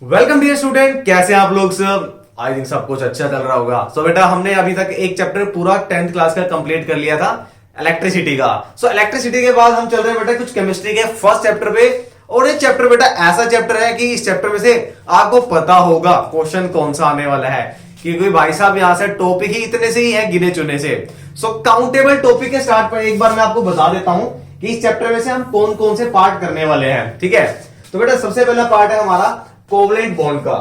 Welcome dear student, कैसे हैं आप लोग सब। आई थिंक सब कुछ अच्छा चल रहा होगा। सो बेटा हमने अभी तक एक चैप्टर पूरा 10th क्लास का कंप्लीट कर लिया था, इलेक्ट्रिसिटी का। सो इलेक्ट्रिसिटी के बाद हम चल रहे हैं बेटा कुछ केमिस्ट्री के फर्स्ट चैप्टर पे। और ये चैप्टर बेटा ऐसा चैप्टर है कि इस चैप्टर में से आपको पता होगा क्वेश्चन कौन सा आने वाला है, क्योंकि भाई साहब यहां से टॉपिक ही इतने से ही है, गिने चुने से। सो काउंटेबल टॉपिक के स्टार्ट पर एक बार मैं आपको बता देता हूं कि इस चैप्टर में से हम कौन कौन से पार्ट करने वाले हैं। ठीक है, तो बेटा सबसे पहला पार्ट है हमारा कोवलेंट बॉन्ड का।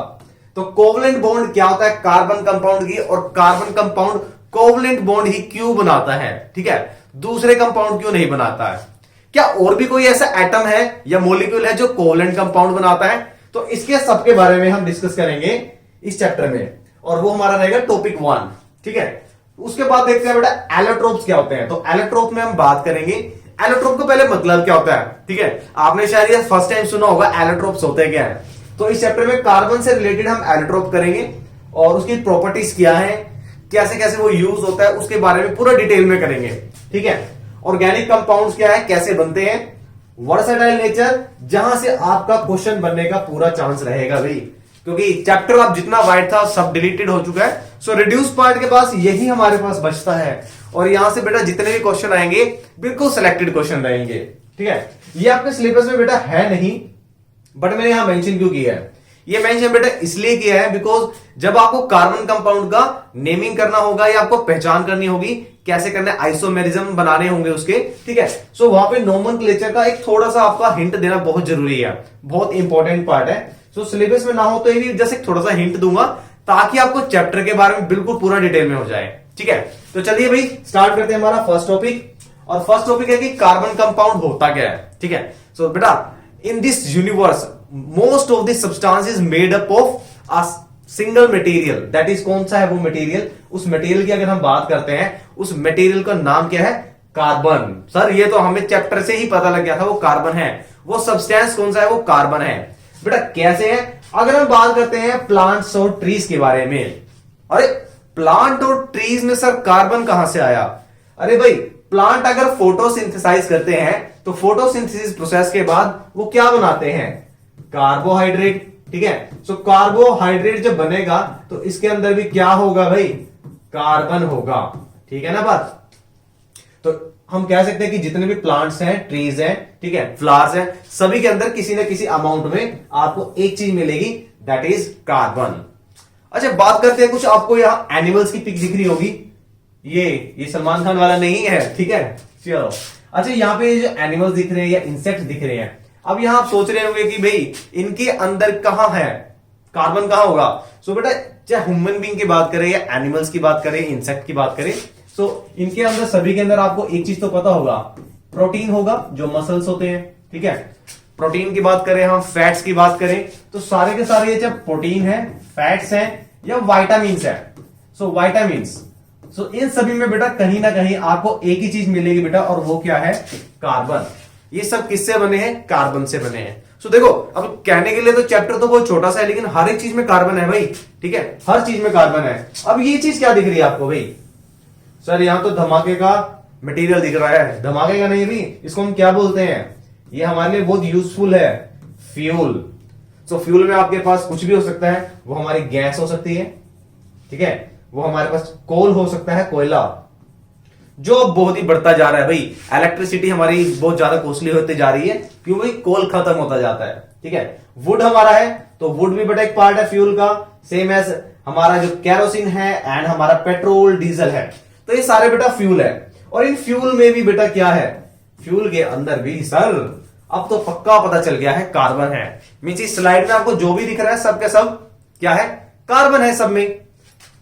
तो कोवलेंट बॉन्ड क्या होता है, कार्बन कंपाउंड की, और कार्बन कंपाउंड कोवलेंट बॉन्ड ही क्यों बनाता है। ठीक है, दूसरे कंपाउंड क्यों नहीं बनाता है। क्या और भी कोई ऐसा एटम है या मॉलिक्यूल है जो कोवलेंट कंपाउंड बनाता है। तो इसके सबके बारे में हम डिस्कस करेंगे इस चैप्टर में, और वो हमारा रहेगा टॉपिक 1। ठीक है, उसके बाद देखते हैं बेटा एलोट्रोप्स क्या होते हैं। तो एलोट्रोप में हम बात करेंगे एलोट्रोप का पहले मतलब क्या होता है। ठीक है, आपने शायद ये फर्स्ट टाइम सुना होगा एलोट्रोप्स होते क्या है। तो इस चैप्टर में कार्बन से रिलेटेड हम एलोट्रोप करेंगे और उसकी प्रॉपर्टीज क्या है, कैसे कैसे वो यूज होता है, उसके बारे में पूरा डिटेल में करेंगे। ठीक है, ऑर्गेनिक कंपाउंड्स क्या है, कैसे बनते हैं, वर्सेटाइल नेचर, जहां से आपका क्वेश्चन बनने का पूरा चांस रहेगा भाई, क्योंकि चैप्टर अब जितना वाइड था सब डिलीटेड हो चुका है। सो रिड्यूस पार्ट के पास यही हमारे पास बचता है, और यहां से बेटा जितने भी क्वेश्चन आएंगे बिल्कुल सिलेक्टेड क्वेश्चन रहेंगे। ठीक है, ये आपके सिलेबस में बेटा है नहीं, बट मैंने यहां मेंशन क्यों किया है। ये मेंशन बेटा इसलिए किया है बिकॉज जब आपको कार्बन कंपाउंड का नेमिंग करना होगा या आपको पहचान करनी होगी, कैसे करना है, आइसोमेरिज्म बनाने होंगे उसके। ठीक है, सो वहां पे नोमेनक्लेचर का एक थोड़ा सा आपका हिंट देना बहुत जरूरी है, बहुत इंपॉर्टेंट पार्ट है। सो सिलेबस में ना हो तो ये भी जैसे थोड़ा सा हिंट दूंगा ताकि आपको चैप्टर के बारे में बिल्कुल पूरा डिटेल में हो जाए। ठीक है, तो चलिए भाई स्टार्ट करते हैं हमारा फर्स्ट टॉपिक। और फर्स्ट टॉपिक है कि कार्बन कंपाउंड होता क्या है। ठीक है, सो बेटा in this universe most of the substance is made up of a single material, that is कौन सा है वो मटेरियल। उस मटेरियल की अगर हम बात करते हैं, उस मटेरियल का नाम क्या है, कार्बन। सर ये तो हमें चैप्टर से ही पता लग गया था, वो कार्बन है। वो सब्सटेंस कौन सा है, वो कार्बन है। बेटा कैसे है, अगर हम बात करते हैं प्लांट्स और ट्रीज के बारे में, अरे प्लांट और ट्रीज में सर कार्बन कहां से आया। अरे भाई प्लांट अगर फोटोसिंथेसाइज करते हैं तो फोटोसिंथेसिस प्रोसेस के बाद वो क्या बनाते हैं, कार्बोहाइड्रेट। ठीक है, सो कार्बोहाइड्रेट जब बनेगा तो इसके अंदर भी क्या होगा भाई, कार्बन होगा। ठीक है ना बात। तो हम कह सकते हैं कि जितने भी प्लांट्स हैं, ट्रीज हैं, ठीक है, फ्लावर्स हैं, सभी के अंदर किसी ना किसी अमाउंट में आपको एक चीज मिलेगी, दैट इज कार्बन। अच्छा बात करते हैं कुछ, आपको यहां एनिमल्स की पिक दिख रही होगी, ये सलमान खान वाला नहीं है। ठीक है, चलो अच्छा यहाँ पे जो एनिमल्स दिख रहे हैं या इंसेक्ट दिख रहे हैं, अब यहां आप सोच रहे होंगे कि भाई इनके अंदर कहां है कार्बन, कहां होगा। सो बेटा चाहे ह्यूमन बीइंग की बात करें या एनिमल्स की बात करें, इंसेक्ट की बात करें, सो इनके अंदर सभी के अंदर आपको एक चीज तो पता होगा, प्रोटीन होगा, जो मसल्स होते हैं। ठीक है, प्रोटीन की बात करें, हम फैट्स की बात करें, तो सारे के सारे ये चाहे प्रोटीन है, फैट्स है या वाइटामिन है। सो वाइटामिन, सो इन सभी में बेटा कहीं ना कहीं आपको एक ही चीज मिलेगी बेटा, और वो क्या है, कार्बन। ये सब किससे बने हैं, कार्बन से बने हैं। सो देखो अब कहने के लिए तो चैप्टर तो बहुत छोटा सा है, लेकिन हर एक चीज में कार्बन है भाई। ठीक है, हर चीज में कार्बन है। अब ये चीज क्या दिख रही है आपको भाई, सर यहां तो धमाके का मटेरियल दिख रहा है। धमाके का नहीं भी, इसको हम क्या बोलते हैं, ये हमारे लिए बहुत यूजफुल है, फ्यूल। सो फ्यूल में आपके पास कुछ भी हो सकता है, वो हमारी गैस हो सकती है। ठीक है, वो हमारे पास कोल हो सकता है, कोयला, जो बहुत ही बढ़ता जा रहा है भाई। इलेक्ट्रिसिटी हमारी बहुत ज्यादा कॉस्टली होती जा रही है, क्यों भाई, कोल खत्म होता जाता है। ठीक है, वुड हमारा है, तो वुड भी बेटा एक पार्ट है फ्यूल का, सेम एज हमारा जो कैरोसिन है एंड हमारा पेट्रोल डीजल है। तो ये सारे बेटा फ्यूल है, और इन फ्यूल में भी बेटा क्या है, फ्यूल के अंदर भी सर अब तो पक्का पता चल गया है, कार्बन है। मींस इस स्लाइड में आपको जो भी दिख रहा है सब के सब क्या है, कार्बन है सब में।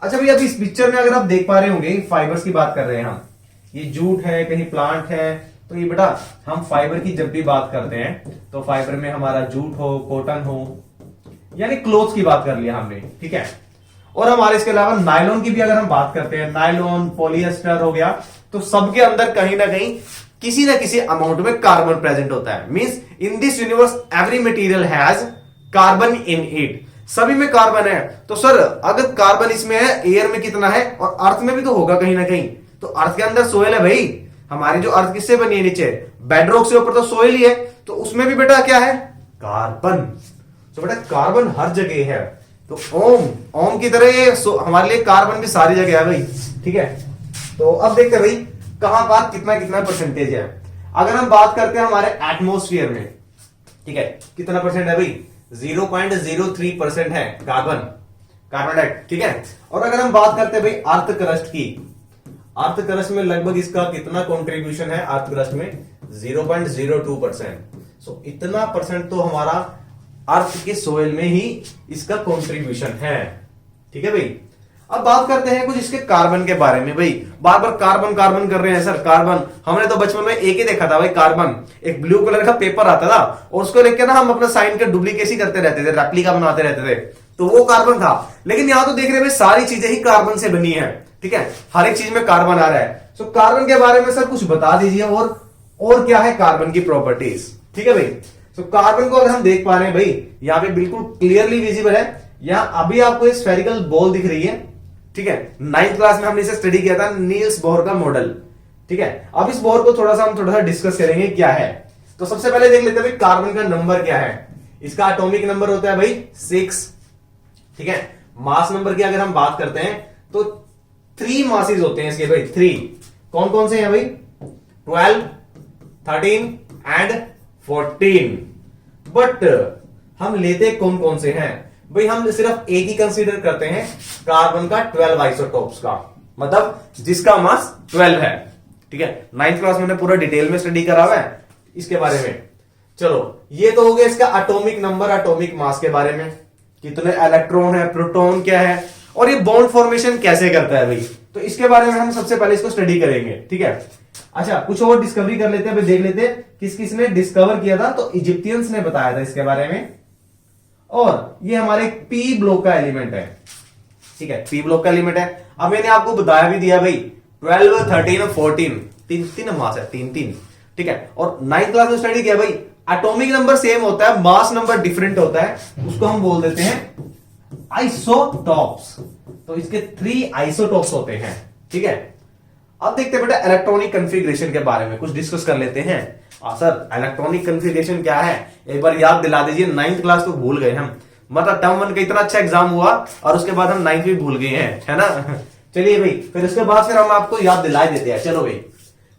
अच्छा भैया अभी इस पिक्चर में अगर आप देख पा रहे होंगे, फाइबर्स की बात कर रहे हैं हम, ये जूट है, कहीं प्लांट है, तो ये बेटा हम फाइबर की जब भी बात करते हैं तो फाइबर में हमारा जूट हो, कॉटन हो, यानी क्लोथ्स की बात कर लिया हमने। ठीक है, और हमारे इसके अलावा नायलॉन की भी अगर हम बात करते हैं, नायलॉन, पॉलिएस्टर हो गया, तो सबके अंदर कहीं ना कहीं किसी ना किसी अमाउंट में कार्बन प्रेजेंट होता है। Means in this universe every material has carbon in it, सभी में कार्बन है। तो सर अगर कार्बन इसमें है, एयर में कितना है, और अर्थ में भी तो होगा कहीं ना कहीं। तो अर्थ के अंदर सोयल है भाई, हमारी जो अर्थ किससे बनी है, नीचे बेडरॉक से, ऊपर तो सोयल ही है, तो उसमें भी बेटा क्या है, कार्बन। तो बेटा कार्बन हर जगह है, तो ओम ओम की तरह ये हमारे लिए कार्बन भी सारी जगह है भाई। ठीक है, तो अब देखते हैं भाई कहां का कितना कितना परसेंटेज है। अगर हम बात करते हैं हमारे एटमोस्फियर में, ठीक है, कितना परसेंट है भाई, 0.03% है कार्बन डाइऑक्साइड। ठीक है, और अगर हम बात करते हैं भाई अर्थ क्रस्ट की, अर्थ क्रस्ट में लगभग इसका कितना कंट्रीब्यूशन है, अर्थ क्रस्ट में 0.02%। सो इतना परसेंट तो हमारा अर्थ के सोइल में ही इसका कंट्रीब्यूशन है। ठीक है भाई, अब बात करते हैं कुछ इसके कार्बन के बारे में। भाई बार बार कार्बन कार्बन कर रहे हैं सर, कार्बन हमने तो बचपन में एक ही देखा था भाई, कार्बन एक ब्लू कलर का पेपर आता था और उसको लेकर ना हम अपना साइन का डुप्लीकेसी करते रहते थे, रेप्लिका बनाते रहते थे, तो वो कार्बन था। लेकिन यहां तो देख रहे हैं सारी चीजें ही कार्बन से बनी है। ठीक है, हर एक चीज में कार्बन आ रहा है। सो कार्बन के बारे में सर कुछ बता दीजिए, और क्या है कार्बन की प्रॉपर्टीज। ठीक है भाई, तो कार्बन को अगर हम देख पा रहे हैं भाई, यहाँ पे बिल्कुल क्लियरली विजिबल है। यहाँ अभी आपको एक स्फेरिकल बॉल दिख रही है। ठीक है, 9th क्लास में हमने इसे स्टडी किया था, नील्स बोर का मॉडल। ठीक है, अब इस बोर को हम थोड़ा सा डिस्कस करेंगे क्या है। तो सबसे पहले देख लेते हैं भाई कार्बन का नंबर क्या है। इसका एटॉमिक नंबर होता है भाई 6। ठीक है, मास नंबर की अगर हम बात करते हैं तो 3 मासेस होते हैं इसके भाई, 3। कौन कौन से हैं भाई, 12, 13 एंड 14। बट हम लेते कौन कौन से हैं भाई, हम सिर्फ एक ही कंसीडर करते हैं, कार्बन का 12 आइसोटोप्स का, मतलब जिसका मास 12 है। ठीक है, 9th क्लास में पूरा डिटेल में स्टडी करा हुआ है इसके बारे में। चलो ये तो हो गया इसका एटॉमिक नंबर, एटॉमिक मास के बारे में, कितने इलेक्ट्रॉन है, प्रोटॉन क्या है, और ये बॉन्ड फॉर्मेशन कैसे करता है भाई, तो इसके बारे में हम सबसे पहले इसको स्टडी करेंगे। ठीक है, अच्छा कुछ और डिस्कवरी कर लेते हैं भाई, देख लेते हैं किस किस ने डिस्कवर किया था। तो इजिप्टियंस ने बताया था इसके बारे में, और ये हमारे पी ब्लॉक का एलिमेंट है। ठीक है, पी ब्लॉक का एलिमेंट है। अब मैंने आपको बताया भी दिया भाई 12, 13 और 14 तीन मास है, 3। ठीक है, और 9th क्लास में स्टडी किया भाई, एटॉमिक नंबर सेम होता है, मास नंबर डिफरेंट होता है, उसको हम बोल देते हैं आइसोटॉप्स। तो इसके 3 आइसोटॉप्स होते हैं। ठीक है, अब देखते हैं बेटा इलेक्ट्रॉनिक कॉन्फ़िगरेशन के बारे में कुछ डिस्कस कर लेते हैं। सर इलेक्ट्रॉनिक कॉन्फ़िगरेशन क्या है, एक बार याद दिला दीजिए, 9th क्लास तो भूल गए हम, मतलब टर्म 1 का इतना अच्छा एग्जाम हुआ और उसके बाद हम 9th भी भूल गए हैं, है ना। चलिए भाई, फिर उसके बाद फिर हम आपको याद दिला देते हैं। चलो भाई,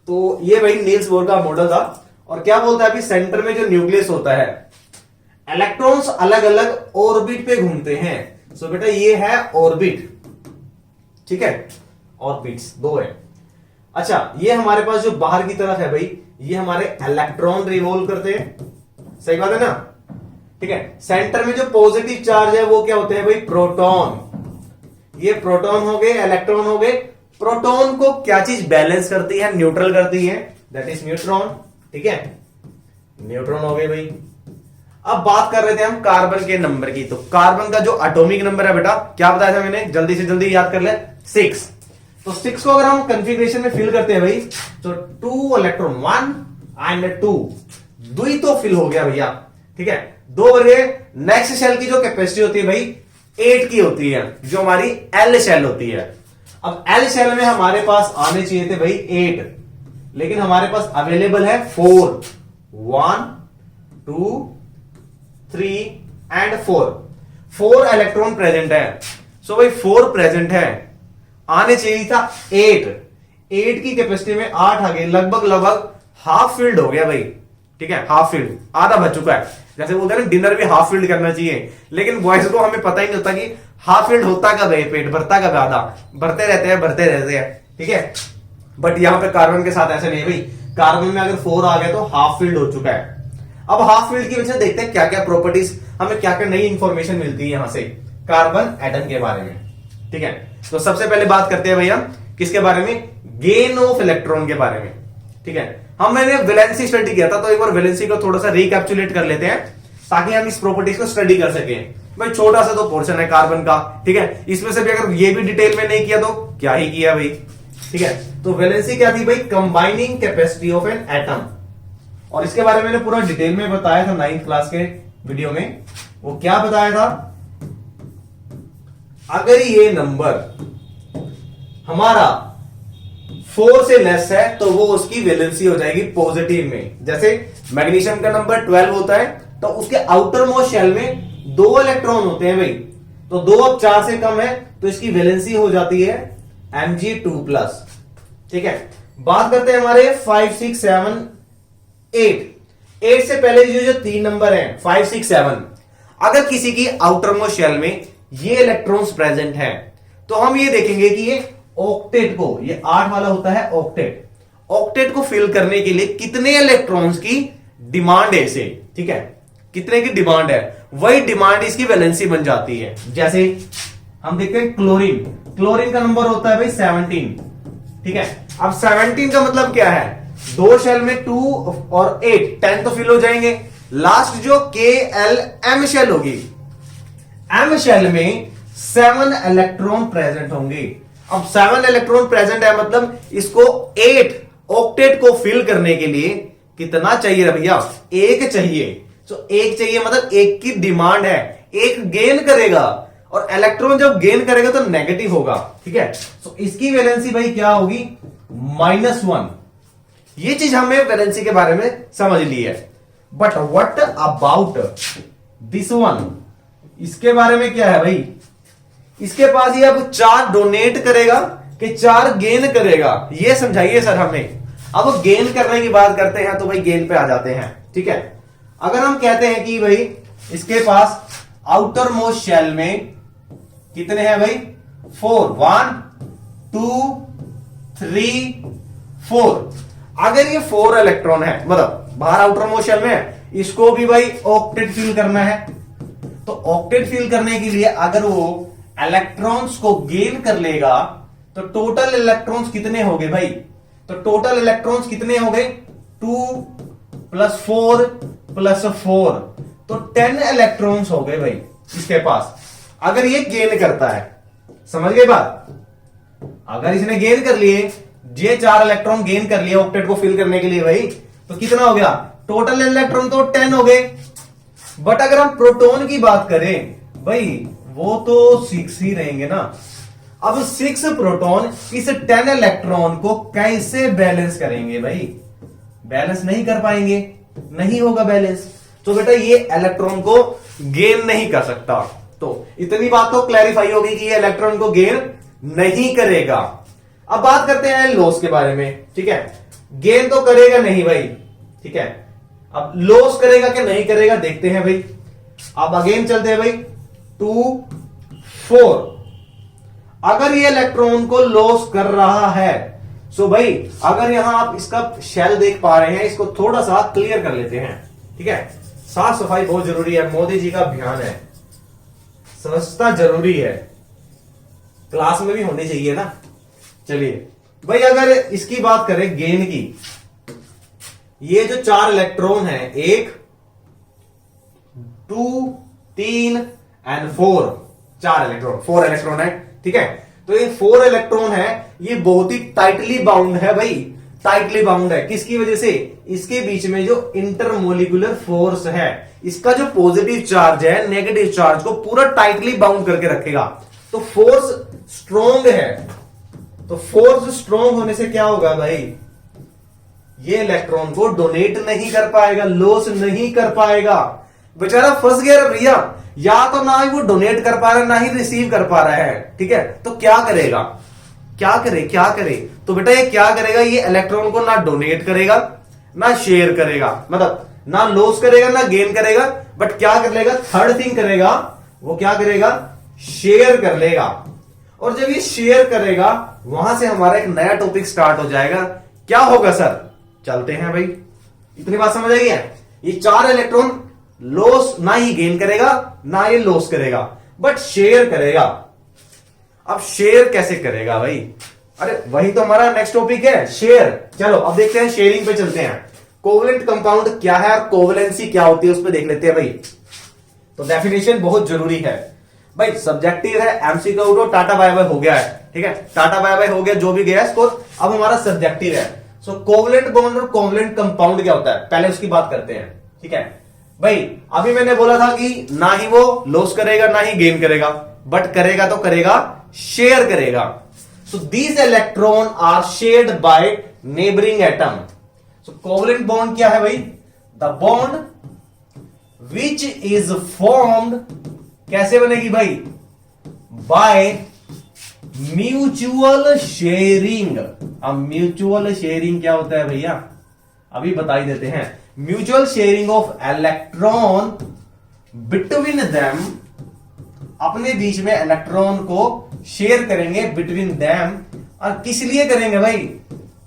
तो ये भाई नील्स बोर का मॉडल था, और क्या बोलता है अभी, सेंटर में जो न्यूक्लियस होता है, इलेक्ट्रॉन्स अलग अलग ऑर्बिट पे घूमते हैं। सो बेटा ये है ऑर्बिट। ठीक है, ऑर्बिट्स 2 है। अच्छा, ये हमारे पास जो बाहर की तरफ है भाई, ये हमारे इलेक्ट्रॉन रिवॉल्व करते हैं, सही बात है ना। ठीक है, सेंटर में जो पॉजिटिव चार्ज है वो क्या होते हैं भाई, प्रोटॉन। ये प्रोटॉन हो गए, इलेक्ट्रॉन हो गए। प्रोटॉन को क्या चीज बैलेंस करती है, न्यूट्रल करती है, दैट इज न्यूट्रॉन। ठीक है, न्यूट्रॉन हो गए भाई। अब बात कर रहे थे हम कार्बन के नंबर की, तो कार्बन का जो एटॉमिक नंबर है बेटा, क्या बताया था मैंने, जल्दी से जल्दी याद कर ले, 6। तो 6 को अगर हम कॉन्फ़िगरेशन में फिल करते हैं भाई, तो 2 इलेक्ट्रॉन 1 एंड 2, 2 तो फिल हो गया भैया। ठीक है, 2 बजे नेक्स्ट शेल की जो कैपेसिटी होती है भाई 8 की होती है, जो हमारी एल शेल होती है। अब एल शेल में हमारे पास आने चाहिए थे भाई 8, लेकिन हमारे पास अवेलेबल है 4, 1 2 3 एंड 4 इलेक्ट्रॉन प्रेजेंट है। सो भाई 4 प्रेजेंट है, आने चाहिए था 8 की कैपेसिटी में 8 आ गए, लगभग हाफ फील्ड हो गया भाई। ठीक है, हाफ फील्ड, आधा बच चुका है। जैसे बोलते हैं ना डिनर भी हाफ फील्ड करना चाहिए, लेकिन बॉयज को हमें पता ही नहीं होता कि हाफ फील्ड होता कब है, पेट भरता कब, आधा भरते रहते हैं। ठीक है, बट यहां पे कार्बन के साथ ऐसे नहीं भाई, कार्बन में अगर 4 आ गया तो हाफ फील्ड हो चुका है। अब हाफ फील्ड की वजह से देखते हैं क्या क्या प्रॉपर्टीज, हमें क्या क्या नई इंफॉर्मेशन मिलती है यहां से कार्बन एटम के बारे में। ठीक है, तो सबसे पहले बात करते हैं भैया किसके बारे में, गेन ऑफ इलेक्ट्रॉन के बारे में। ठीक है, मैंने वैलेंसी स्टडी किया था, तो एक बार वैलेंसी को थोड़ा सा रिकैप्चुलेट कर लेते हैं ताकि हम इस प्रॉपर्टीज को स्टडी कर सकें। भाई छोटा सा तो पोर्शन है कार्बन का, ठीक है, इसमें से भी अगर ये भी डिटेल में नहीं किया तो क्या ही किया भाई। ठीक है, तो वैलेंसी क्या थी भाई, combining capacity of an atom, और इसके बारे में मैंने पूरा डिटेल में बताया था 9th क्लास के वीडियो में। वो क्या बताया था, अगर ये नंबर हमारा 4 से लेस है तो वो उसकी वैलेंसी हो जाएगी पॉजिटिव में। जैसे मैग्नीशियम का नंबर 12 होता है, तो उसके आउटर मोस्ट शेल में 2 इलेक्ट्रॉन होते हैं भाई, तो 2 अब 4 से कम है तो इसकी वैलेंसी हो जाती है Mg2+। ठीक है, बात करते हैं हमारे 5 6 7 8 से पहले जो 3 नंबर है 5 6 7, अगर किसी की आउटर मोस्ट शेल में ये इलेक्ट्रॉन्स प्रेजेंट हैं तो हम ये देखेंगे कि ये ऑक्टेट को, ये 8 वाला होता है ऑक्टेट को फिल करने के लिए कितने इलेक्ट्रॉन्स की डिमांड है इसे। ठीक है, कितने की डिमांड है, वही डिमांड इसकी वैलेंसी बन जाती है। जैसे हम देखते हैं क्लोरीन का नंबर होता है भाई 17। ठीक है, अब 17 का मतलब क्या है, 2 शेल में 2 और 8 10 तो फिल हो जाएंगे। लास्ट जो KLM शेल होगी, M शेल में 7 इलेक्ट्रॉन प्रेजेंट होंगे। अब 7 इलेक्ट्रॉन प्रेजेंट है मतलब इसको 8 ऑक्टेट को फिल करने के लिए कितना चाहिए भैया, 1 चाहिए। तो 1 चाहिए मतलब 1 की डिमांड है, 1 गेन करेगा, और इलेक्ट्रॉन जब गेन करेगा तो नेगेटिव होगा। ठीक है, तो इसकी वैलेंसी भाई क्या होगी, -1। ये चीज हमने वैलेंसी के बारे में समझ ली है। But what about this one, इसके बारे में क्या है भाई, इसके पास ये अब 4 डोनेट करेगा कि 4 गेन करेगा, ये समझाइए सर हमें। अब गेन करने की बात करते हैं तो भाई गेन पे आ जाते हैं। ठीक है, अगर हम कहते हैं कि भाई इसके पास आउटर मोस्ट शेल में कितने हैं भाई, 4 1 2 3 4, अगर ये 4 इलेक्ट्रॉन है मतलब बाहर आउटर मोस्ट शेल में है, इसको भी भाई ऑक्टेट फिल करना है। तो ऑक्टेट फिल करने के लिए अगर वो इलेक्ट्रॉन्स को गेन कर लेगा तो टोटल इलेक्ट्रॉन्स कितने हो गए भाई, तो टोटल इलेक्ट्रॉन्स कितने हो गए, 2 + 4 + 4, तो 10 इलेक्ट्रॉन्स हो गए भाई इसके पास, अगर ये गेन करता है। समझ गए बात, अगर इसने गेन कर लिए, ये 4 इलेक्ट्रॉन गेन कर लिए ऑक्टेट को फिल करने के लिए भाई, तो कितना हो गया, टोटल इलेक्ट्रॉन तो 10 हो गए। बट अगर हम प्रोटॉन की बात करें भाई, वो तो 6 ही रहेंगे ना। अब 6 प्रोटॉन इस 10 इलेक्ट्रॉन को कैसे बैलेंस करेंगे भाई, बैलेंस नहीं कर पाएंगे, नहीं होगा बैलेंस। तो बेटा ये इलेक्ट्रॉन को गेन नहीं कर सकता। तो इतनी बात तो क्लैरिफाई होगी कि ये इलेक्ट्रॉन को गेन नहीं करेगा। अब बात करते हैं लॉस के बारे में। ठीक है, गेन तो करेगा नहीं भाई। ठीक है, अब लॉस करेगा कि नहीं करेगा देखते हैं भाई। अब अगेन चलते हैं भाई 2 4, अगर ये इलेक्ट्रॉन को लॉस कर रहा है, सो भाई अगर यहां आप इसका शेल देख पा रहे हैं, इसको थोड़ा सा क्लियर कर लेते हैं। ठीक है, साफ सफाई बहुत जरूरी है, मोदी जी का अभियान है, स्वच्छता जरूरी है, क्लास में भी होनी चाहिए ना। चलिए भाई, अगर इसकी बात करें गेन की, ये जो 4 इलेक्ट्रॉन है, 1 2 3 एंड 4, 4 इलेक्ट्रॉन, 4 इलेक्ट्रॉन है। ठीक है, तो ये 4 इलेक्ट्रॉन है, ये बहुत ही टाइटली बाउंड है भाई, टाइटली बाउंड है। किसकी वजह से, इसके बीच में जो इंटरमोलिकुलर फोर्स है, इसका जो पॉजिटिव चार्ज है नेगेटिव चार्ज को पूरा टाइटली बाउंड करके रखेगा। तो फोर्स स्ट्रॉन्ग है, तो फोर्स स्ट्रॉन्ग होने से क्या होगा भाई, ये इलेक्ट्रॉन को डोनेट नहीं कर पाएगा, लॉस नहीं कर पाएगा, बेचारा फंस गया भैया। या तो ना ही वो डोनेट कर पा रहा है, ना ही रिसीव कर पा रहा है। ठीक है, तो क्या करेगा, क्या करे, तो बेटा ये क्या करेगा, ये इलेक्ट्रॉन को ना डोनेट करेगा ना शेयर करेगा, मतलब ना लॉस करेगा ना गेन करेगा, बट क्या कर लेगा, थर्ड थिंग करेगा, वो क्या करेगा, शेयर कर लेगा। और जब ये शेयर करेगा, वहां से हमारा एक नया टॉपिक स्टार्ट हो जाएगा। क्या होगा सर, चलते हैं भाई, इतनी बात समझ आई है। ये 4 इलेक्ट्रॉन लॉस ना ही गेन करेगा ना ये लॉस करेगा, बट शेयर करेगा। अब शेयर कैसे करेगा भाई, अरे वही तो हमारा नेक्स्ट टॉपिक है, शेयर। चलो अब देखते हैं, शेयरिंग पे चलते हैं। कोवलेंट कंपाउंड क्या है और कोवलेंसी क्या होती है, उस पर देख लेते हैं भाई। तो डेफिनेशन बहुत जरूरी है भाई, सब्जेक्टिव है, एमसीक्यू तो टाटा बाय बाय हो गया है। ठीक है, टाटा बाय बाय हो गया, जो भी गया स्कोर, अब हमारा सब्जेक्टिव है। सो कोवलेंट बॉन्ड और कोवलेंट कंपाउंड क्या होता है, पहले उसकी बात करते हैं। ठीक है भाई, अभी मैंने बोला था कि ना ही वो लॉस करेगा ना ही गेन करेगा, बट करेगा तो करेगा, शेयर करेगा। So these electron are shared by neighbouring atom. So covalent bond क्या है भाई, the bond which is formed, कैसे बनेगी भाई, बाय म्यूचुअल शेयरिंग। अब म्यूचुअल शेयरिंग क्या होता है भैया, अभी बता ही देते हैं। Mutual sharing of electron between them, अपने बीच में इलेक्ट्रॉन को शेयर करेंगे बिटवीन देम, और किस लिए करेंगे भाई,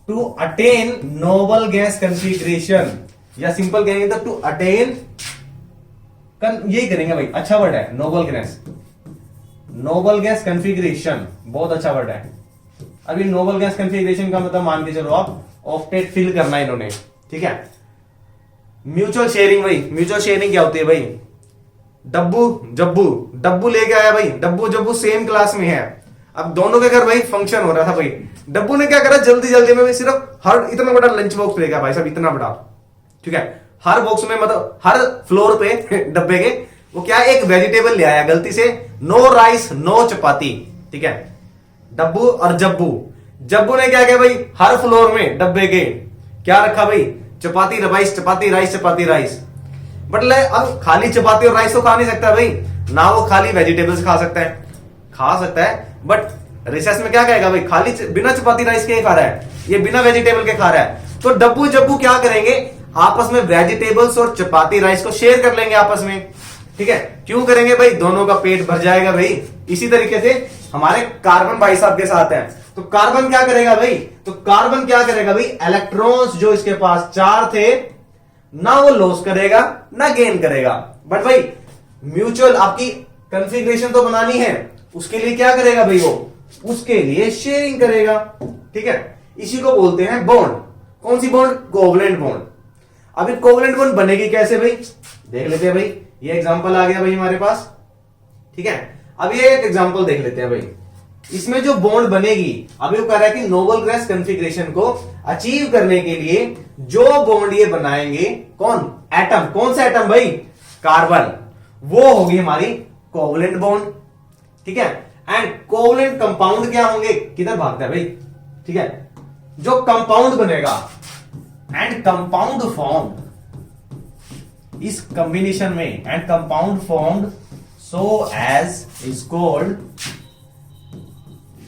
to attain noble gas configuration, या सिंपल कहेंगे तो टू अटेन, यही करेंगे भाई, अच्छा वर्ड है noble gas, Nobel gas configuration, बहुत अच्छा वर्ड है। अभी नोबल गैस कॉन्फिगरेशन का मतलब मान के चलो आप ऑक्टेट फिल करना है इन्होंने, ठीक है। म्यूचुअल शेयरिंग भाई, म्यूचुअल शेयरिंग क्या होती है भाई, डब्बू जब्बू, डब्बू लेके आया भाई, डब्बू जब्बू सेम क्लास में है, अब दोनों के घर भाई फंक्शन हो रहा था भाई, डब्बू ने क्या करा, जल्दी जल्दी में सिर्फ हर इतना बड़ा लंच बॉक्स लेगा भाई साहब, इतना बड़ा, ठीक है, हर बॉक्स में मतलब हर फ्लोर पे डब्बे के वो क्या एक वेजिटेबल ले आया गलती से, नो राइस नो चपाती, ठीक है। डब्बू और जब्बू, जब्बू ने क्या किया भाई, हर फ्लोर में डब्बे के क्या रखा भाई, chapati rice, chapati rice, chapati rice. But अब खाली चपाती और राइस तो खा नहीं सकता भाई, ना वो खाली वेजिटेबल्स खा सकता है, बट रिसेस में क्या कहेगा भाई, खाली बिना चपाती राइस के खा रहा है, ये बिना वेजिटेबल के खा रहा है। तो डब्बू जब्बू क्या करेंगे, आपस में वेजिटेबल्स और चपाती राइस को शेयर कर लेंगे आपस में, ठीक है। क्यों करेंगे भाई, दोनों का पेट भर जाएगा भाई। इसी तरीके से हमारे कार्बन भाई साहब के साथ है, तो कार्बन क्या करेगा भाई, तो कार्बन क्या करेगा भाई, इलेक्ट्रॉन्स जो इसके पास 4 थे ना वो लॉस करेगा ना गेन करेगा, बट भाई म्यूचुअल आपकी कॉन्फ़िगरेशन तो बनानी है, उसके लिए क्या करेगा भाई, वो उसके लिए शेयरिंग करेगा, ठीक है। इसी को बोलते हैं बॉन्ड। कौन सी बॉन्ड, कोवलेंट बॉन्ड। अभी कोवलेंट बॉन्ड बनेगी कैसे भाई, देख लेते हैं भाई, ये एग्जांपल आ गया भाई हमारे पास, ठीक है। अब ये एक एग्जांपल देख लेते हैं भाई, इसमें जो बॉन्ड बनेगी, अभी वो कह रहा है कि नोबल गैस कॉन्फ़िगरेशन को अचीव करने के लिए जो बॉन्ड ये बनाएंगे, कौन, एटम, कौन सा एटम भाई, कार्बन, वो होगी हमारी कोवलेंट बॉन्ड, ठीक है। एंड कोवलेंट कंपाउंड क्या होंगे, किधर भागता है भाई, ठीक है, जो कंपाउंड बनेगा एंड कंपाउंड फॉर्म्ड इस कॉम्बिनेशन में, and compound formed so as is called,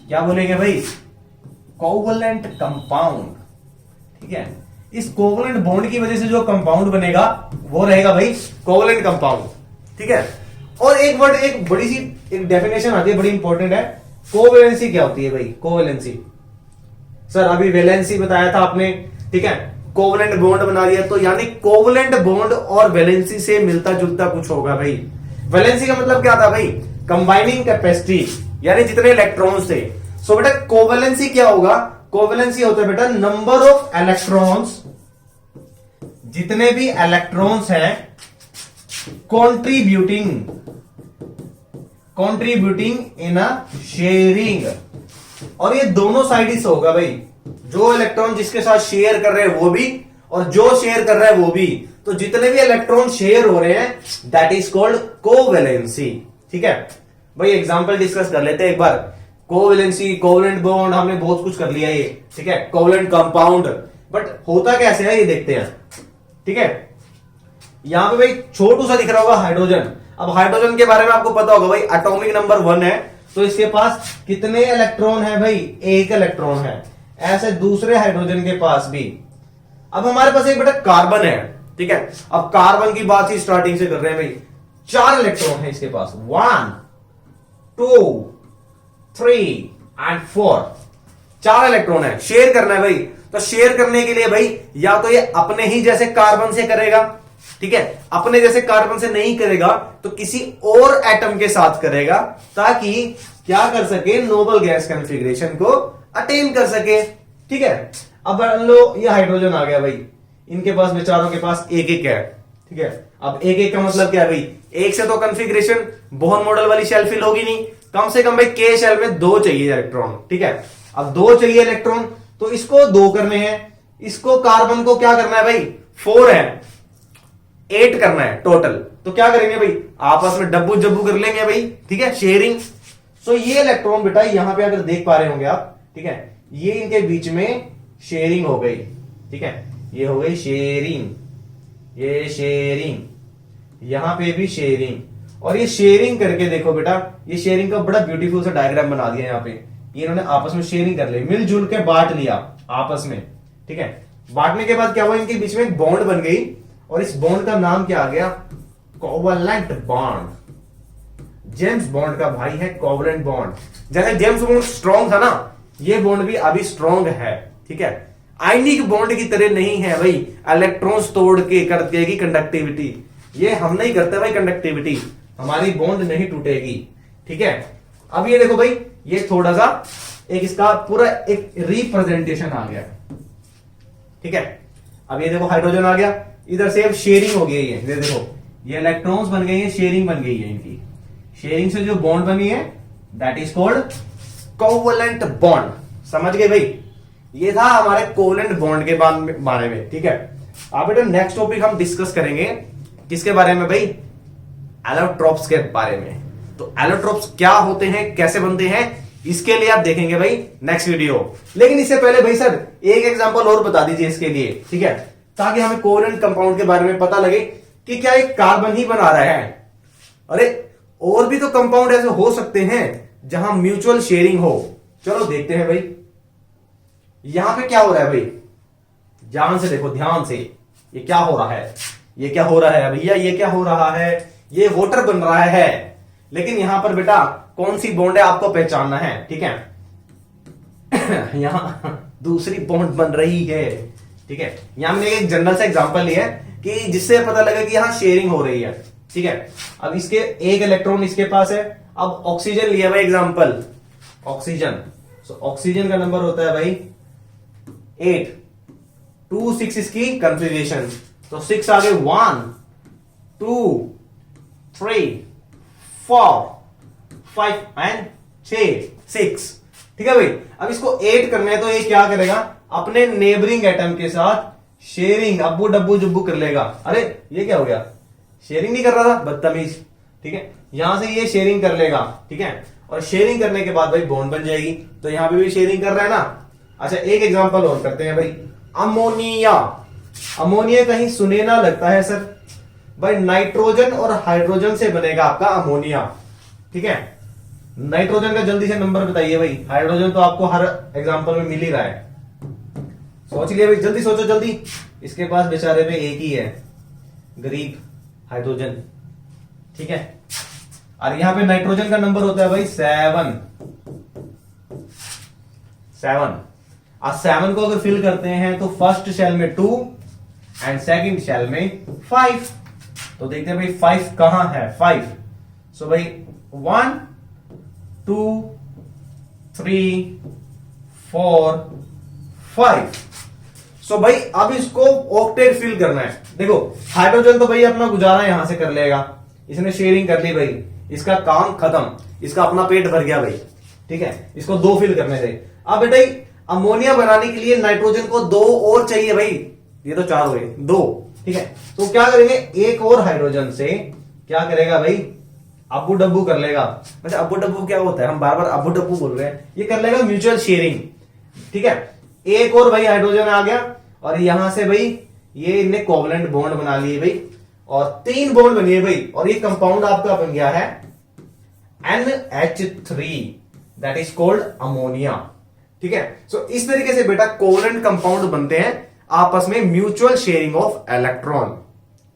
क्या बोलेंगे भाई, कोवलेंट कंपाउंड, ठीक है। इस कोवलेंट बॉन्ड की वजह से जो कंपाउंड बनेगा वो रहेगा भाई कोवलेंट कंपाउंड, ठीक है। और एक वर्ड, एक बड़ी सी एक डेफिनेशन आती है, बड़ी इंपॉर्टेंट है, कोवेलेंसी क्या होती है भाई, कोवेलेंसी। सर अभी वैलेंसी बताया था आपने, ठीक है, कोवलेंट बॉन्ड बना दिया, तो यानी कोवलेंट बॉन्ड और वैलेंसी से मिलता जुलता कुछ होगा भाई। वैलेंसी का मतलब क्या था भाई, कंबाइनिंग कैपेसिटी, यानी जितने इलेक्ट्रॉन्स थे। सो बेटा कोवैलेंसी क्या होगा, कोवैलेंसी होता है बेटा नंबर ऑफ इलेक्ट्रॉन्स, जितने भी इलेक्ट्रॉन्स हैं कॉन्ट्रीब्यूटिंग इन अ शेयरिंग, और ये दोनों साइड से होगा भाई, जो इलेक्ट्रॉन जिसके साथ शेयर कर रहे हैं वो भी, और जो शेयर कर रहा है वो भी, तो जितने भी इलेक्ट्रॉन शेयर हो रहे हैं दैट इज कॉल्ड कोवैलेंसी, ठीक है भाई। एग्जांपल डिस्कस कर लेते हैं एक बार, कोवैलेंसी, कोवलेंट बॉन्ड, हमने बहुत कुछ कर लिया ये, ठीक है, कोवलेंट कंपाउंड, बट होता कैसे है ये देखते हैं, ठीक है। यहां पे भाई छोटू सा दिख रहा होगा हाइड्रोजन, अब हाइड्रोजन के बारे में आपको पता होगा भाई, एटॉमिक नंबर 1 है, तो इसके पास कितने इलेक्ट्रॉन है भाई, 1 इलेक्ट्रॉन है, ऐसे दूसरे हाइड्रोजन के पास भी। अब हमारे पास एक बेटा कार्बन है, ठीक है, अब कार्बन की बात ही स्टार्टिंग से कर रहे हैं भाई, 4 इलेक्ट्रॉन है इसके पास, 1 2 3 एंड 4, 4 इलेक्ट्रॉन है, शेयर करना है भाई। तो शेयर करने के लिए भाई या तो ये अपने ही जैसे कार्बन से करेगा, ठीक है, अपने जैसे कार्बन से नहीं करेगा तो किसी और एटम के साथ करेगा, ताकि क्या कर सके, नोबल गैस कॉन्फ़िगरेशन को अटेन कर सके, ठीक है। अब लो ये हाइड्रोजन आ गया भाई, इनके पास बेचारों के पास एक एक है, ठीक है। अब एक एक का मतलब क्या है भाई, एक से तो कॉन्फ़िगरेशन बोहर मॉडल वाली शेल फिल होगी नहीं, कम से कम भाई के शेल में 2 चाहिए इलेक्ट्रॉन, ठीक है। अब 2 चाहिए इलेक्ट्रॉन, तो इसको 2 करने हैं, इसको कार्बन को क्या करना है भाई, 4 है, 8 करना है टोटल, तो क्या करेंगे भाई, आपस में डब्बू जब्बू कर लेंगे भाई, ठीक है, शेयरिंग। सो ये इलेक्ट्रॉन बेटा यहां पे अगर देख पा रहे होंगे आप, ठीक है, ये इनके बीच में शेयरिंग हो गई, ठीक है, ये हो गई शेयरिंग, ये शेयरिंग, यहां पे भी शेयरिंग, और ये शेयरिंग करके देखो बेटा, ये शेयरिंग का बड़ा ब्यूटीफुल सा डायग्राम बना दिया यहाँ पे। ये इन्होंने आपस में शेयरिंग कर ली, मिलजुल के बांट लिया आपस में, ठीक है। बांटने के बाद क्या हुआ, इनके बीच में एक बॉन्ड बन गई, और इस बॉन्ड का नाम क्या आ गया, कोवलेंट बॉन्ड। जेम्स बॉन्ड का भाई है कोवलेंट बॉन्ड। जैसे जेम्स बॉन्ड स्ट्रॉन्ग था ना, ये बॉन्ड भी अभी स्ट्रॉन्ग है, ठीक है। आयनिक बॉन्ड की तरह नहीं है भाई, इलेक्ट्रॉन्स तोड़ के कर देगी कंडक्टिविटी, ये हम नहीं करते भाई कंडक्टिविटी, हमारी बॉन्ड नहीं टूटेगी, ठीक है। अब ये देखो भाई, ये थोड़ा सा एक इसका पूरा एक रिप्रेजेंटेशन आ गया, ठीक है। अब ये देखो हाइड्रोजन आ गया, इधर से अब शेयरिंग हो गई है, ये देखो ये इलेक्ट्रॉन्स बन गई है, शेयरिंग बन गई है इनकी, शेयरिंग से जो बॉन्ड बनी है that is called covalent bond. समझ गए भाई, ये था हमारे कोवलेंट बॉन्ड के बारे में, ठीक है। अब बेटा नेक्स्ट टॉपिक हम डिस्कस करेंगे किसके बारे में भाई, एलोट्रोप्स के बारे में। तो एलोट्रोप्स क्या होते हैं, कैसे बनते हैं, इसके लिए आप देखेंगे भाई नेक्स्ट वीडियो। लेकिन इससे पहले भाई सर एक एग्जांपल और बता दीजिए इसके लिए, ठीक है, ताकि हमें कोवलेंट कंपाउंड के बारे में पता लगे कि क्या एक कार्बन ही बना रहा है। अरे और भी तो कंपाउंड ऐसे हो सकते हैं जहां म्यूचुअल शेयरिंग हो। चलो देखते हैं भाई, यहां पे क्या हो रहा है भाई, ध्यान से देखो, ध्यान से, ये क्या हो रहा है, ये क्या हो रहा है भैया, ये क्या हो रहा है, ये वाटर बन रहा है। लेकिन यहां पर बेटा कौन सी बॉन्ड है आपको पहचानना है, ठीक है। यहां दूसरी बॉन्ड बन रही है, ठीक है। यहां हमने एक जनरल सा एग्जांपल लिया है कि जिससे पता लगे कि यहां शेयरिंग हो रही है, ठीक है। अब इसके एक इलेक्ट्रॉन इसके पास है, अब ऑक्सीजन लिया भाई एग्जांपल, ऑक्सीजन। सो ऑक्सीजन का नंबर होता है भाई 8, 2 6 इसकी कंफिगरेशन, तो 6 आ गए, 1 2 3 4 5 एंड 6, ठीक है भाई। अब इसको 8 करना है तो ये क्या करेगा, अपने नेबरिंग एटम के साथ शेयरिंग अब्बू डब्बू जुब्बू कर लेगा। अरे ये क्या हो गया, शेयरिंग नहीं कर रहा था, बदतमीज, ठीक है। यहां से ये शेयरिंग कर लेगा, ठीक है, और शेयरिंग करने के बाद भाई बॉन्ड बन जाएगी, तो यहां पे भी शेयरिंग कर रहा है ना। अच्छा एक एग्जांपल और करते हैं भाई, अमोनिया। अमोनिया कहीं सुने ना लगता है सर, भाई नाइट्रोजन और हाइड्रोजन से बनेगा आपका अमोनिया, ठीक है। नाइट्रोजन का जल्दी से नंबर बताइए भाई, हाइड्रोजन तो आपको हर एग्जांपल में मिल ही रहा है, सोच लिया भाई, जल्दी सोचो जल्दी। इसके पास बेचारे पे एक ही है, गरीब हाइड्रोजन, ठीक है। और यहां पे नाइट्रोजन का नंबर होता है भाई 7। और 7 को अगर फिल करते हैं तो फर्स्ट शेल में 2 एंड सेकंड शेल में 5, तो देखते हैं भाई 5 कहां है, 5। सो भाई 1 2 3 4 5। सो भाई अब इसको ऑक्टेट फिल करना है। देखो हाइड्रोजन तो भाई अपना गुजारा यहां से कर लेगा, इसने शेयरिंग कर ली भाई, इसका काम खत्म, इसका अपना पेट भर गया भाई, ठीक है। इसको 2 फिल करने थे। अब बेटा अमोनिया बनाने के लिए नाइट्रोजन को 2 और चाहिए भाई, ये तो 4 हुए, 2, ठीक है। तो क्या करेंगे, एक और हाइड्रोजन से क्या करेगा भाई, अब्बू डब्बू कर लेगा। वैसे अब्बू डब्बू क्या होता है, हम बार बार अब्बू डब्बू बोल रहे हैं, ये कर लेगा म्यूचुअल शेयरिंग, ठीक है। एक और भाई हाइड्रोजन आ गया, और यहां से भाई ये इनने कोवलेंट बॉन्ड बना लिए भाई, और 3 बॉन्ड बनिए भाई, और ये कंपाउंड आपका बन गया है NH3, that is called ammonia, ठीक है। सो इस तरीके से बेटा कोवलेंट कंपाउंड बनते हैं आपस में, म्यूचुअल शेयरिंग ऑफ इलेक्ट्रॉन,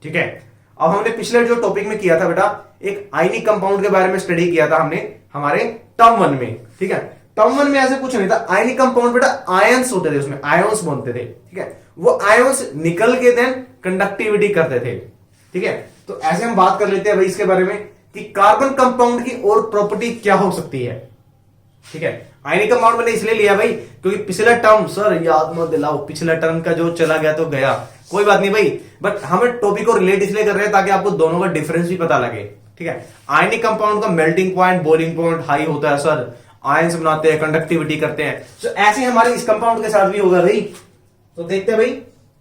ठीक है। अब हमने पिछले जो टॉपिक में किया था बेटा, एक आयनिक कंपाउंड के बारे में स्टडी किया था हमने हमारे टर्म 1 में, ठीक है। टर्म 1 में ऐसे कुछ नहीं था, आयनिक कंपाउंड बेटा आयंस होते थे, उसमें आयंस बनते थे, ठीक है। वो आयंस निकल के देन कंडक्टिविटी करते थे, ठीक है। तो ऐसे हम बात कर लेते हैं भाई इसके बारे में कि कार्बन कंपाउंड की और प्रॉपर्टी क्या हो सकती है, ठीक है। आयनिक कंपाउंड मैंने इसलिए लिया भाई क्योंकि पिछला टर्म, सर याद मत दिलाओ, पिछला टर्म का जो चला गया तो गया, कोई बात नहीं भाई, बट हम टॉपिक को रिलेट इसलिए कर रहे हैं ताकि आपको दोनों का डिफरेंस भी पता लगे, ठीक है। आयनिक कंपाउंड का melting point, boiling point high होता है सर, आयंस बनाते हैं, कंडक्टिविटी करते हैं। तो ऐसे हमारे इस कंपाउंड के साथ भी होगा भाई। तो देखते हैं भाई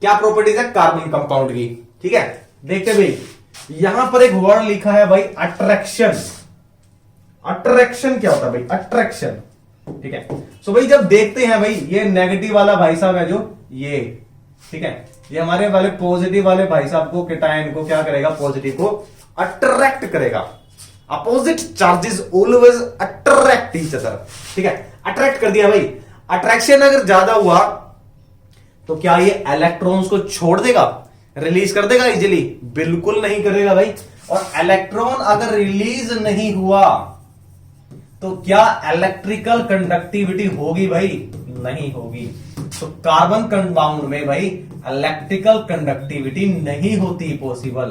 क्या प्रॉपर्टीज है कार्बन कंपाउंड की, ठीक है। देखते हैं भाई, यहां पर एक वर्ड लिखा है भाई अट्रैक्शन। अट्रैक्शन क्या होता है भाई, अट्रैक्शन, ठीक है। सो भाई जब देखते हैं भाई, ये नेगेटिव वाला भाई साहब है जो ये, ठीक है, ये हमारे वाले पॉजिटिव वाले भाई साहब को, केटायन को क्या करेगा, पॉजिटिव को अट्रैक्ट करेगा। Opposite charges always attract each other, ठीक है, अट्रैक्ट कर दिया भाई। अट्रैक्शन अगर ज्यादा हुआ तो क्या ये इलेक्ट्रॉन्स को छोड़ देगा, रिलीज कर देगा इजीली? बिल्कुल नहीं करेगा भाई। और इलेक्ट्रॉन अगर रिलीज नहीं हुआ तो क्या इलेक्ट्रिकल कंडक्टिविटी होगी भाई? नहीं होगी। तो कार्बन कंपाउंड में भाई इलेक्ट्रिकल कंडक्टिविटी नहीं होती पॉसिबल,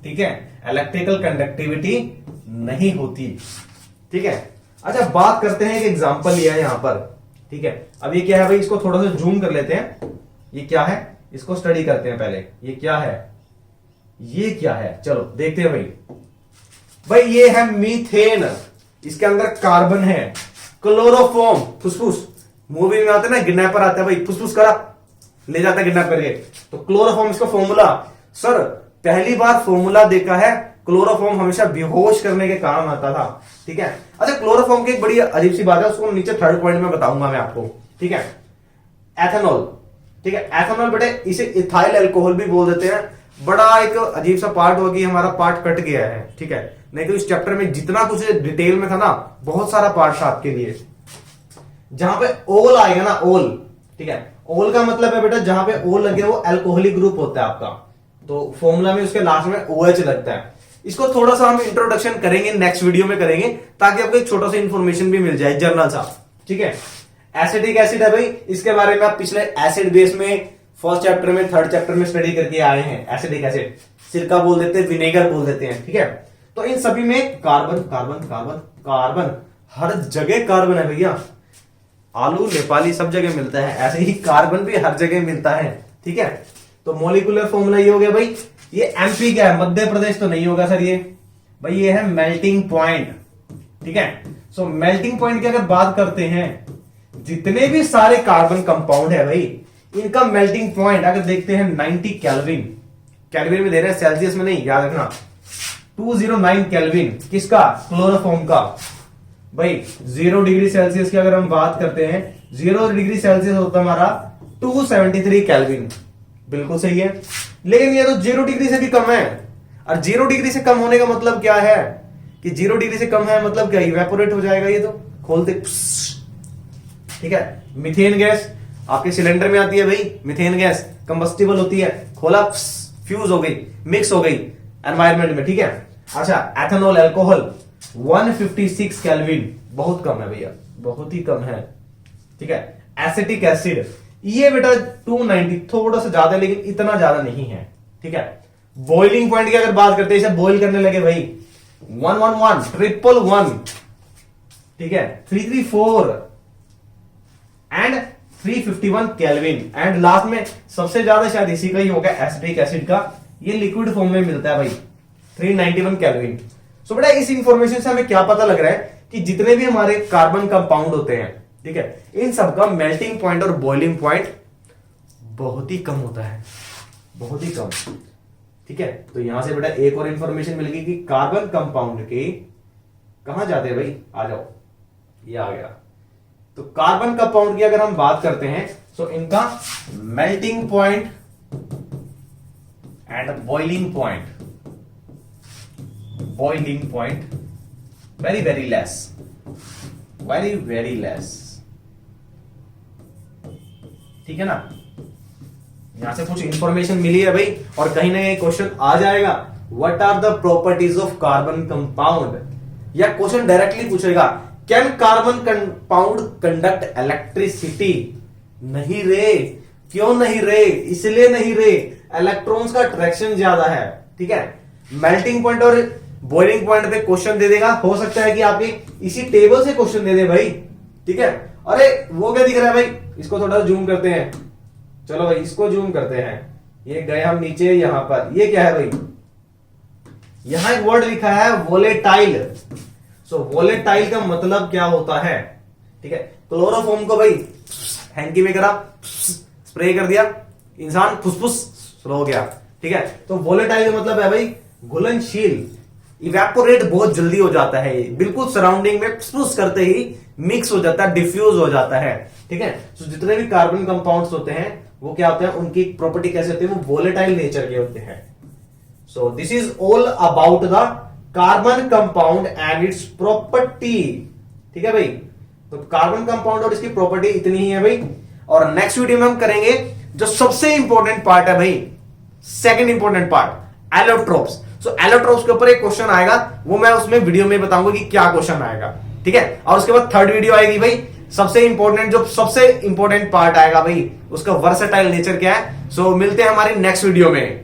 ठीक है, इलेक्ट्रिकल कंडक्टिविटी नहीं होती, ठीक है। अच्छा, बात करते हैं, एक एग्जांपल लिया है यहां पर, ठीक है। अब ये क्या है भाई, इसको थोड़ा सा जूम कर लेते हैं। ये क्या है, इसको स्टडी करते हैं पहले। ये क्या है, ये क्या है, चलो देखते हैं भाई। भाई ये है मीथेन, इसके अंदर कार्बन है। क्लोरोफॉर्म, फुसफुस, मूवी में आते ना, किडनैपर आता है भाई, फुसफुस करा, ले जाता है किडनैप करके। तो क्लोरोफॉर्म इसका फॉर्मूला, सर पहली बार फॉर्मूला देखा है। क्लोरोफॉर्म हमेशा बेहोश करने के काम आता था, ठीक है। अच्छा, क्लोरोफॉर्म की एक बड़ी अजीब सी बात है, उसको नीचे थर्ड पॉइंट में बताऊंगा मैं आपको, ठीक है। एथेनॉल, ठीक है, एथेनॉल बेटे इसे इथाइल अल्कोहल भी बोल देते हैं। बड़ा एक अजीब सा पार्ट होगी, हमारा पार्ट कट गया है, ठीक है। नहीं तो इस चैप्टर में जितना कुछ डिटेल में था ना, बहुत सारा पार्ट था आपके लिए। जहां पे ओल आएगा ना, ओल, ठीक है, ओल का मतलब है बेटा जहां पे ओल लगे वो अल्कोहलिक ग्रुप होता है आपका। तो फॉर्मूला में उसके लास्ट में OH लगता है। इसको थोड़ा सा हम इंट्रोडक्शन करेंगे, नेक्स्ट वीडियो में करेंगे, ताकि आपको एक छोटा सा इंफॉर्मेशन भी मिल जाए, जर्नल सा, ठीक है। एसिडिक एसिड है भाई, इसके बारे में आप पिछले एसिड बेस में फर्स्ट चैप्टर में, थर्ड चैप्टर में स्टडी करके आए हैं। एसिडिक एसिड सिरका बोल देते हैं, विनेगर बोल देते हैं, ठीक है। तो इन सभी में कार्बन कार्बन कार्बन कार्बन, हर जगह कार्बन है भैया। आलू नेपाली सब जगह मिलता है, ऐसे ही कार्बन भी हर जगह मिलता है, ठीक है। तो मॉलिक्यूलर फॉर्मूला ये हो गया भाई। ये एमपी क्या है, मध्य प्रदेश तो नहीं होगा सर ये भाई, ये है मेल्टिंग पॉइंट, ठीक है। सो मेल्टिंग पॉइंट की अगर बात करते हैं, जितने भी सारे कार्बन कंपाउंड है भाई, इनका मेल्टिंग पॉइंट अगर देखते हैं 90 केल्विन, केल्विन में दे रहे हैं, सेल्सियस में नहीं, याद रखना। 209 केल्विन किसका, क्लोरोफॉर्म का भाई। 0 डिग्री सेल्सियस की अगर हम बात करते हैं, 0 डिग्री सेल्सियस होता है हमारा 273 केल्विन, बिल्कुल सही है। लेकिन ये तो 0 डिग्री से भी कम है। और 0 डिग्री से कम होने का मतलब क्या है, कि 0 डिग्री से कम है मतलब क्या, इवेपोरेट हो जाएगा ये तो, खोलते, ठीक है। मीथेन गैस आपके सिलेंडर में आती है भाई, मीथेन गैस कंबस्टिबल होती है, खोला फ्यूज हो गई, मिक्स हो गई एनवायरमेंट में, ठीक है। अच्छा, एथेनॉल अल्कोहल 156 केल्विन, बहुत कम है भैया, बहुत ही कम है, ठीक है। एसिटिक एसिड ये बेटा 290, थोड़ा सा ज्यादा, लेकिन इतना ज्यादा नहीं है, ठीक है। बॉइलिंग पॉइंट की अगर बात करते हैं, इसे बॉइल करने लगे भाई, 111, 111, ठीक है, 334 एंड 351 केल्विन। एंड लास्ट में सबसे ज्यादा शायद इसी का ही होगा, एसिटिक एसिड का, ये लिक्विड फॉर्म में मिलता है भाई, 391 केल्विन। सो बेटा इस इंफॉर्मेशन से हमें क्या पता लग रहा है कि जितने भी हमारे कार्बन कंपाउंड होते हैं, ठीक है, इन सबका मेल्टिंग पॉइंट और बॉइलिंग पॉइंट बहुत ही कम होता है, बहुत ही कम, ठीक है। तो यहां से बेटा एक और इंफॉर्मेशन मिल गई कि कार्बन कंपाउंड के कहां जाते हैं भाई, आ जाओ, ये आ गया। तो कार्बन कंपाउंड की अगर हम बात करते हैं, तो इनका melting point and boiling point, boiling point very very less, very very less, ठीक है ना। यहां से कुछ इंफॉर्मेशन मिली है भाई, और कहीं ना कहीं क्वेश्चन आ जाएगा, what are the properties of carbon compound, या क्वेश्चन डायरेक्टली पूछेगा, can carbon compound conduct electricity? नहीं रे, क्यों नहीं रे, इसलिए नहीं रे, इलेक्ट्रॉन्स का अट्रैक्शन ज्यादा है, ठीक है। मेल्टिंग पॉइंट और बॉइलिंग पॉइंट पे क्वेश्चन दे देगा, हो सकता है कि आपके इसी टेबल से क्वेश्चन दे दे भाई, ठीक है। अरे वो क्या दिख रहा है भाई, इसको थोड़ा जूम करते हैं, चलो भाई इसको जूम करते हैं। ये गए हम नीचे, यहां पर ये क्या है भाई, यहां एक वर्ड लिखा है वोलेटाइल। सो वोलेटाइल का मतलब क्या होता है, ठीक है। क्लोरोफॉर्म को भाई हैंकी में करा, स्प्रे कर दिया, इंसान फुसफुस स्लो हो गया, ठीक है। तो वोलेटाइल का मतलब है भाई घुलनशील, इवेपोरेट बहुत जल्दी हो जाता है, बिल्कुल सराउंडिंग में फुसफुस करते ही मिक्स हो जाता है, डिफ्यूज हो जाता है, ठीक है। तो जितने भी कार्बन कंपाउंड्स होते हैं वो क्या होते हैं, उनकी प्रॉपर्टी कैसे होती है, वो वोलेटाइल नेचर के होते हैं। So this is all about the carbon compound and it's property. ठीक है भाई, तो कार्बन कंपाउंड और इसकी प्रॉपर्टी इतनी ही है भाई। और नेक्स्ट वीडियो में हम करेंगे जो सबसे इंपॉर्टेंट पार्ट है भाई, सेकंड इंपॉर्टेंट पार्ट, एलोट्रोप्स। सो एलोट्रोप्स के ऊपर एक क्वेश्चन आएगा, वो मैं उसमें वीडियो में बताऊंगा कि क्या क्वेश्चन आएगा। ठीक है, और उसके बाद थर्ड वीडियो आएगी भाई, सबसे इंपॉर्टेंट, जो सबसे इंपॉर्टेंट पार्ट आएगा भाई, उसका वर्सेटाइल नेचर क्या है। सो मिलते हैं हमारी नेक्स्ट वीडियो में।